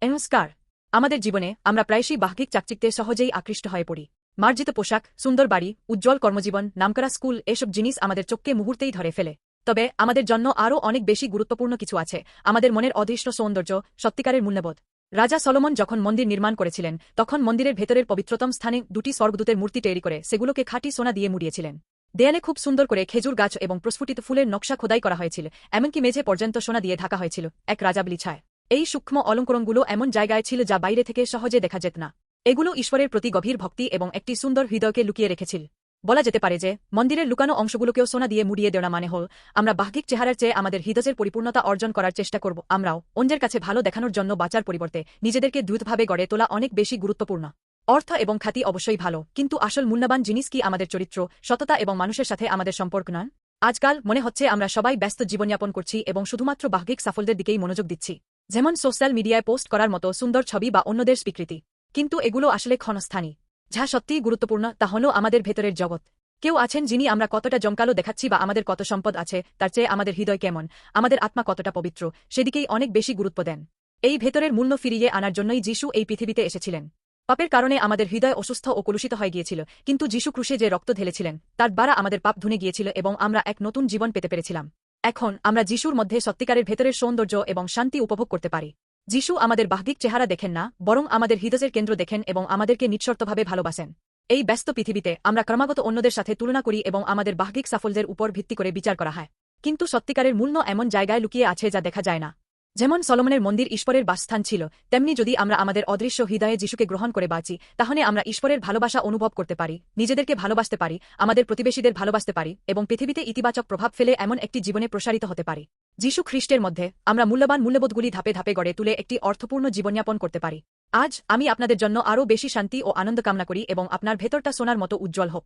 নমস্কার। আমাদের জীবনে আমরা প্রায়শই বাহ্যিক চাকচিক্যে সহজেই আকৃষ্ট হয়ে পড়ি। মার্জিত পোশাক, সুন্দর বাড়ি, উজ্জ্বল কর্মজীবন, নামকরা স্কুল এসব জিনিস আমাদের চোখকে মুহূর্তেই ধরে ফেলে। তবে আমাদের জন্য আরও অনেক বেশি গুরুত্বপূর্ণ কিছু আছে, আমাদের মনের অদৃষ্ট সৌন্দর্য, সত্যিকারের মূল্যবোধ। রাজা সলোমন যখন মন্দির নির্মাণ করেছিলেন তখন মন্দিরের ভেতরের পবিত্রতম স্থানে দুটি স্বর্গদূতের মূর্তি তৈরি করে সেগুলোকে খাঁটি সোনা দিয়ে মুড়িয়েছিলেন। দেয়ালে খুব সুন্দর করে খেজুর গাছ এবং প্রস্ফুটিত ফুলের নকশা খোদাই করা হয়েছিল, এমনকি মেঝে পর্যন্ত সোনা দিয়ে ঢাকা হয়েছিল এক রাজাবলি ছায়। এই সূক্ষ্ম অলঙ্করণগুলো এমন জায়গায় ছিল যা বাইরে থেকে সহজে দেখা যেত না। এগুলো ঈশ্বরের প্রতি গভীর ভক্তি এবং একটি সুন্দর হৃদয়কে লুকিয়ে রেখেছিল। বলা যেতে পারে যে মন্দিরের লুকানো অংশগুলোকেও সোনা দিয়ে মুড়িয়ে দেওয়া মানে হল আমরা বাহ্যিক চেহারার চেয়ে আমাদের হৃদয়ের পরিপূর্ণতা অর্জন করার চেষ্টা করব। আমরাও অন্যের কাছে ভালো দেখানোর জন্য বাঁচার পরিবর্তে নিজেদেরকে দ্রুতভাবে গড়ে তোলা অনেক বেশি গুরুত্বপূর্ণ। অর্থ এবং খ্যাতি অবশ্যই ভালো, কিন্তু আসল মূল্যবান জিনিস কি আমাদের চরিত্র, সততা এবং মানুষের সাথে আমাদের সম্পর্ক নয়? আজকাল মনে হচ্ছে আমরা সবাই ব্যস্ত জীবনযাপন করছি এবং শুধুমাত্র বাহ্যিক সাফল্যের দিকেই মনোযোগ দিচ্ছি, যেমন সোশ্যাল মিডিয়ায় পোস্ট করার মতো সুন্দর ছবি বা অন্যদের স্বীকৃতি। কিন্তু এগুলো আসলে ক্ষণস্থায়ী। যা সত্যিই গুরুত্বপূর্ণ তা হল আমাদের ভেতরের জগৎ। কেউ আছেন যিনি আমরা কতটা জমকালো দেখাচ্ছি বা আমাদের কত সম্পদ আছে তার চেয়ে আমাদের হৃদয় কেমন, আমাদের আত্মা কতটা পবিত্র, সেদিকেই অনেক বেশি গুরুত্ব দেন। এই ভেতরের মূল্য ফিরিয়ে আনার জন্যই যিশু এই পৃথিবীতে এসেছিলেন। পাপের কারণে আমাদের হৃদয় অসুস্থ ও কলুষিত হয়ে গিয়েছিল, কিন্তু যিশু ক্রুশে যে রক্ত ঢেলেছিলেন তার দ্বারা আমাদের পাপ ধুনে গিয়েছিল এবং আমরা এক নতুন জীবন পেতে পেরেছিলাম। এখন আমরা যিশুর মধ্যে সত্যিকারের ভেতরের সৌন্দর্য এবং শান্তি উপভোগ করতে পারি। যিশু আমাদের বাহ্যিক চেহারা দেখেন না, বরং আমাদের হৃদয়ের কেন্দ্র দেখেন এবং আমাদেরকে নিঃশর্তভাবে ভালোবাসেন। এই ব্যস্ত পৃথিবীতে আমরা ক্রমাগত অন্যদের সাথে তুলনা করি এবং আমাদের বাহ্যিক সাফল্যের উপর ভিত্তি করে বিচার করা হয়। কিন্তু সত্যিকারের মূল্য এমন জায়গায় লুকিয়ে আছে যা দেখা যায় না। যেমন সলোমনের মন্দির ঈশ্বরের বাসস্থান ছিল, তেমনি যদি আমরা আমাদের অদৃশ্য হৃদয়ে যিশুকে গ্রহণ করে বাঁচি তাহলে আমরা ঈশ্বরের ভালোবাসা অনুভব করতে পারি, নিজেদেরকে ভালোবাসতে পারি, আমাদের প্রতিবেশীদের ভালোবাসতে পারি এবং পৃথিবীতে ইতিবাচক প্রভাব ফেলে এমন একটি জীবনে প্রসারিত হতে পারি। যিশু খ্রিস্টের মধ্যে আমরা মূল্যবান মূল্যবোধগুলি ধাপে ধাপে গড়ে তুলে একটি অর্থপূর্ণ জীবনযাপন করতে পারি। আজ আমি আপনাদের জন্য আরও বেশি শান্তি ও আনন্দ কামনা করি এবং আপনার ভেতরটা সোনার মতো উজ্জ্বল হোক।